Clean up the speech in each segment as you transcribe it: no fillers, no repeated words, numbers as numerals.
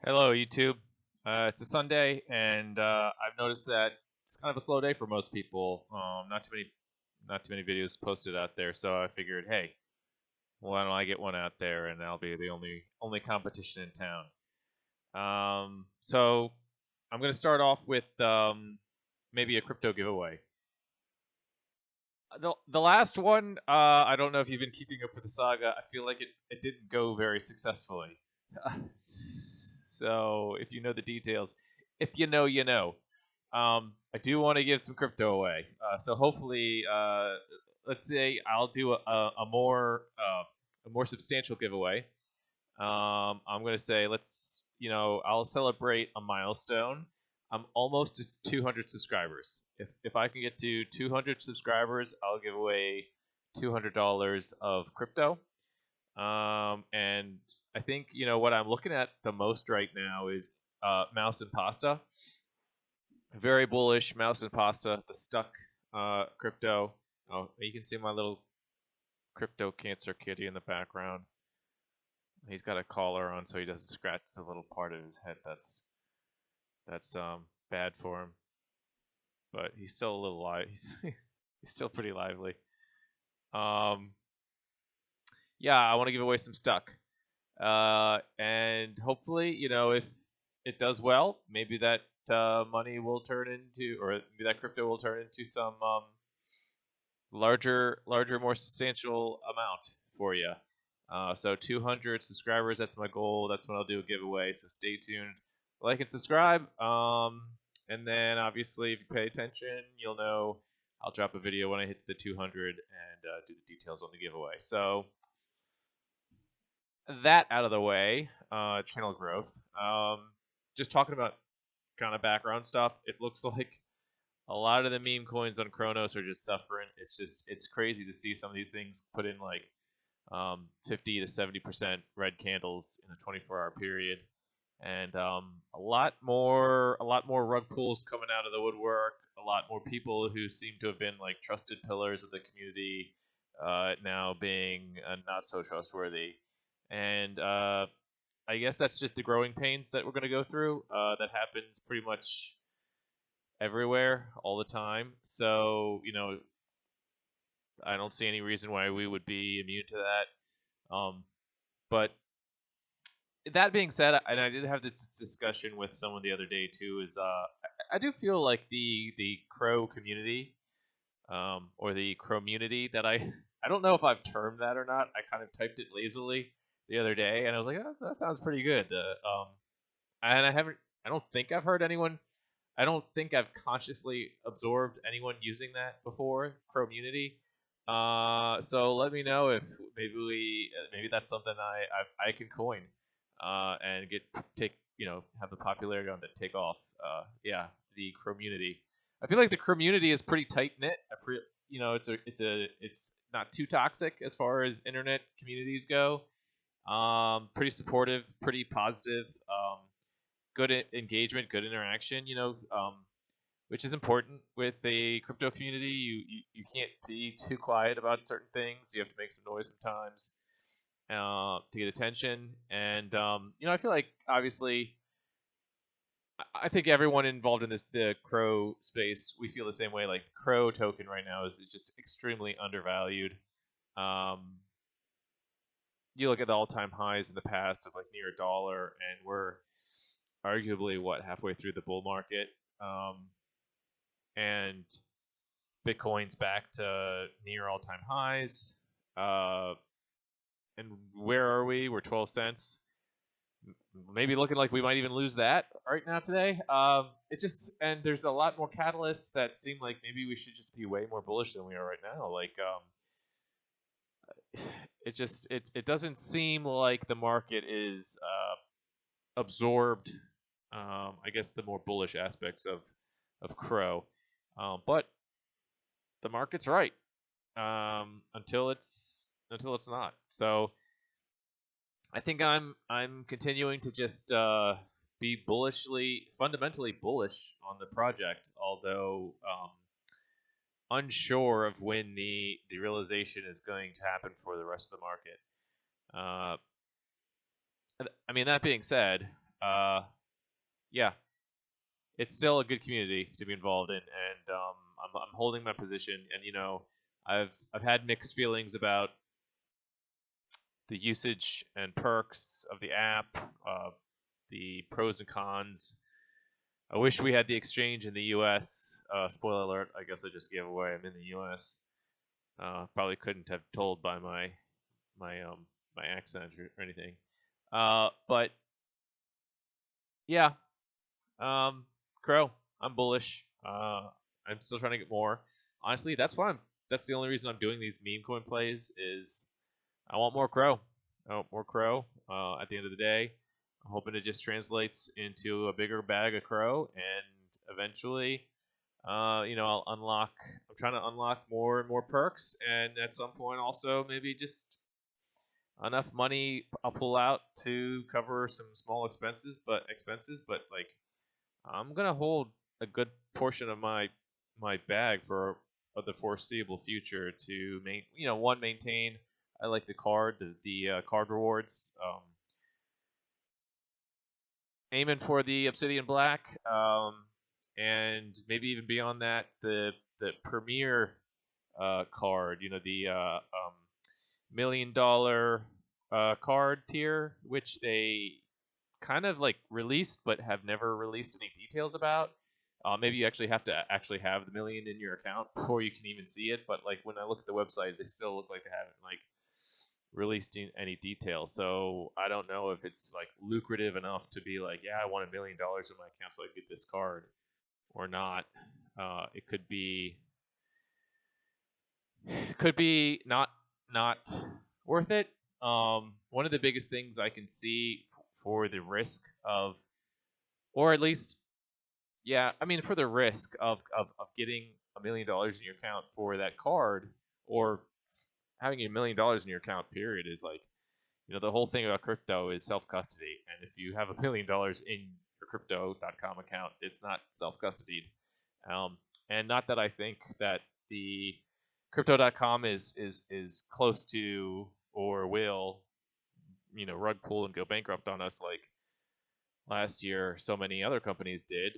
Hello, YouTube. It's a Sunday, and I've noticed that it's kind of a slow day for most people. Not too many videos posted out there. So I figured, hey, why don't I get one out there, and I'll be the only competition in town. So I'm gonna start off with maybe a crypto giveaway. The last one, I don't know if you've been keeping up with the saga. I feel like it didn't go very successfully. So if you know the details, if you know, you know. I do want to give some crypto away. So hopefully, let's say I'll do a more substantial giveaway. I'm gonna say I'll celebrate a milestone. I'm almost to 200 subscribers. If I can get to 200 subscribers, I'll give away $200 of crypto. And I think what I'm looking at the most right now is mouse and pasta. Very bullish mouse and pasta. The stuck crypto. Oh, you can see my little crypto cancer kitty in the background. He's got a collar on so he doesn't scratch the little part of his head that's bad for him. But he's still a little live. He's still pretty lively. Yeah, I want to give away some stuck. And hopefully, if it does well, maybe that money will turn into, or maybe that crypto will turn into some larger, more substantial amount for you. So 200 subscribers, that's my goal. That's when I'll do a giveaway. So stay tuned, like and subscribe. And then obviously, if you pay attention, you'll know I'll drop a video when I hit the 200 and do the details on the giveaway. So that out of the way, channel growth. Just talking about kind of background stuff. It looks like a lot of the meme coins on Cronos are just suffering. It's crazy to see some of these things put in like 50 to 70% red candles in a 24-hour period, and a lot more rug pulls coming out of the woodwork. A lot more people who seem to have been like trusted pillars of the community now being not so trustworthy. And I guess that's just the growing pains that we're going to go through. That happens pretty much everywhere all the time. So, I don't see any reason why we would be immune to that. But that being said, and I did have this discussion with someone the other day too, is I do feel like the Crow community, or the Crow-munity that I don't know if I've termed that or not. I kind of typed it lazily the other day, and I was like, oh, that sounds pretty good. And I don't think I've heard anyone. I don't think I've consciously absorbed anyone using that before, Crow-munity. So let me know if maybe that's something I can coin, and have the popularity on that take off. Yeah, the Crow-munity. I feel like the community is pretty tight knit. It's not too toxic as far as internet communities go. Pretty supportive, pretty positive. Good engagement, good interaction. Which is important with a crypto community. You can't be too quiet about certain things. You have to make some noise sometimes to get attention. And I feel like obviously I think everyone involved in the Crow space, we feel the same way. Like the Crow token right now is just extremely undervalued. You look at the all-time highs in the past of like near $1, and we're arguably halfway through the bull market, and Bitcoin's back to near all-time highs. And where are we? We're 12 cents. Maybe looking like we might even lose that right now today. And there's a lot more catalysts that seem like maybe we should just be way more bullish than we are right now. Like, it doesn't seem like the market is absorbed. I guess the more bullish aspects of Crow, but the market's right until it's not. So I think I'm continuing to just be fundamentally bullish on the project, although unsure of when the realization is going to happen for the rest of the market. I mean, that being said, yeah, it's still a good community to be involved in, and I'm holding my position. And I've had mixed feelings about the usage and perks of the app, the pros and cons. I wish we had the exchange in the U.S. Spoiler alert! I guess I just gave away I'm in the U.S. Probably couldn't have told by my accent or anything. But yeah, Crow, I'm bullish. I'm still trying to get more. Honestly, that's the only reason I'm doing these meme coin plays is I want more Crow. I want more Crow. At the end of the day, I'm hoping it just translates into a bigger bag of Crow, and eventually, I'll unlock. I'm trying to unlock more and more perks, and at some point, also maybe just enough money I'll pull out to cover some small expenses. But like I'm gonna hold a good portion of my bag for the foreseeable future to maintain. I like the card rewards. Aiming for the Obsidian Black, and maybe even beyond that, the premier card. The $1 million card tier, which they kind of like released but have never released any details about. Maybe you actually have to have the million in your account before you can even see it. But like when I look at the website, they still look like they haven't like released any details. So I don't know if it's like lucrative enough to be like, yeah, I want $1 million in my account so I get this card or not. It could be not worth it. One of the biggest things I can see for the risk of, or at least, yeah, I mean, for the risk of getting $1 million in your account for that card, or having $1 million in your account, period, is like, the whole thing about crypto is self custody. And if you have $1 million in your crypto.com account, it's not self custodied. And not that I think that the crypto.com is close to or will rug pull and go bankrupt on us like last year so many other companies did.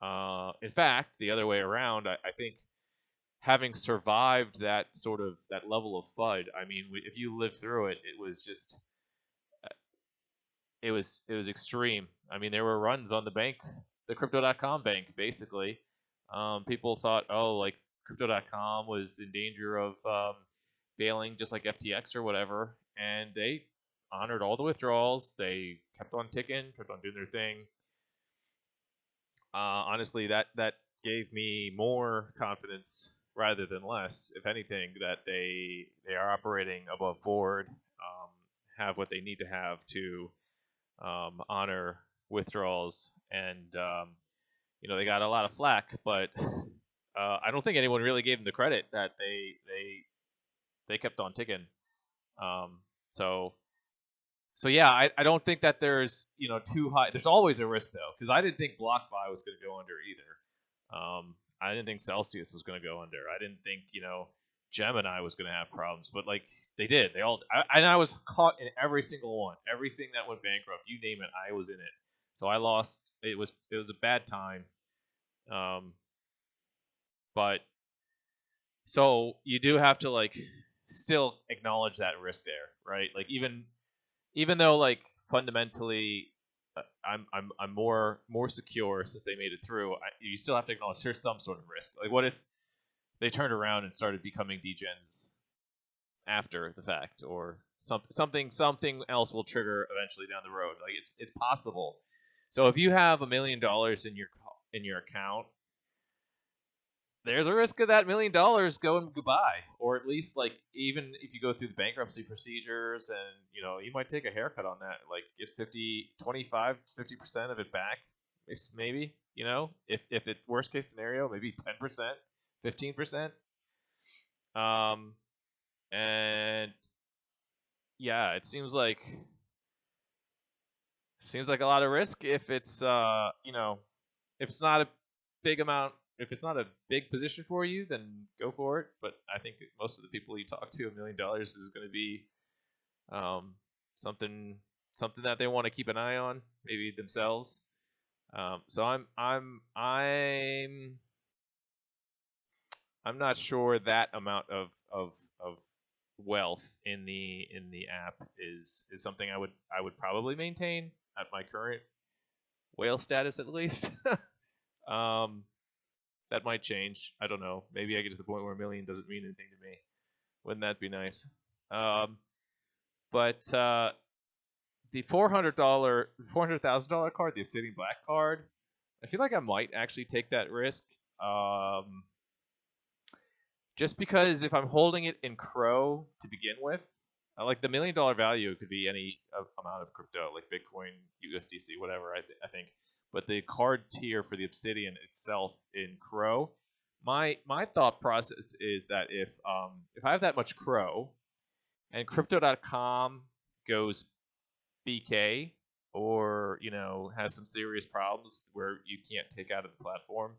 In fact, the other way around, I think having survived that level of FUD, I mean, if you lived through it, it was just it was extreme. I mean, there were runs on the bank, the crypto.com bank, basically. People thought, oh, like crypto.com was in danger of failing, just like FTX or whatever, and they honored all the withdrawals. They kept on ticking, kept on doing their thing. Honestly, that gave me more confidence rather than less, if anything, that they are operating above board, have what they need to have to honor withdrawals, and they got a lot of flack, but I don't think anyone really gave them the credit that they kept on ticking. So yeah, I don't think that there's too high. There's always a risk though, because I didn't think BlockFi was going to go under either. I didn't think Celsius was going to go under. I didn't think Gemini was going to have problems, but like they did. They all. And I was caught in every single one. Everything that went bankrupt, you name it, I was in it. So I lost. It was a bad time. But so you do have to like still acknowledge that risk there, right? Like even though like fundamentally I'm more secure since they made it through, you still have to acknowledge there's some sort of risk. Like what if they turned around and started becoming degens after the fact, or something else will trigger eventually down the road. Like it's possible. So if you have $1 million in your account, there's a risk of that $1 million going goodbye, or at least like even if you go through the bankruptcy procedures, and you might take a haircut on that, like get 25-50% of it back, maybe. If it worst case scenario, maybe 10%, 15%. And yeah, it seems like a lot of risk if it's if it's not a big amount. If it's not a big position for you, then go for it. But I think most of the people you talk to, $1 million is going to be something something that they want to keep an eye on, maybe themselves. So I'm not sure that amount of wealth in the app is something I would probably maintain at my current whale status at least. That might change. I don't know. Maybe I get to the point where $1 million doesn't mean anything to me. Wouldn't that be nice? But the $400,000 card, the Obsidian Black card, I feel like I might actually take that risk. Just because if I'm holding it in Crow to begin with, like the $1 million value could be any amount of crypto, like Bitcoin, USDC, whatever. I think. But the card tier for the Obsidian itself in Crow, my thought process is that if I have that much Crow, and Crypto.com goes BK or has some serious problems where you can't take out of the platform,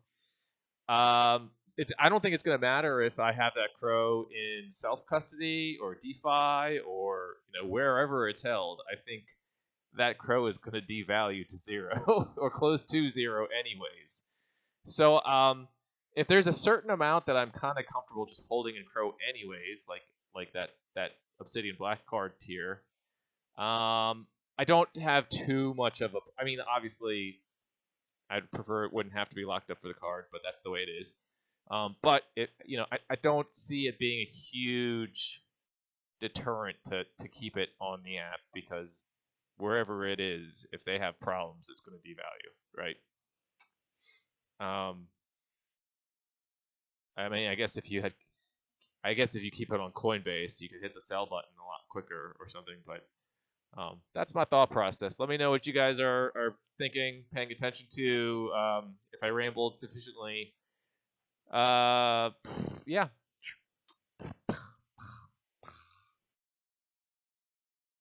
I don't think it's going to matter if I have that Crow in self custody or DeFi or wherever it's held. I think that Crow is going to devalue to zero or close to zero anyways. So if there's a certain amount that I'm kind of comfortable just holding in Crow anyways, like that Obsidian Black card tier, I don't have too much of a. I mean, obviously, I'd prefer it wouldn't have to be locked up for the card, but that's the way it is. But I don't see it being a huge deterrent to keep it on the app because wherever it is, if they have problems, it's going to devalue, right? I mean, I guess if you keep it on Coinbase, you could hit the sell button a lot quicker or something. But that's my thought process. Let me know what you guys are thinking, paying attention to. If I rambled sufficiently, yeah,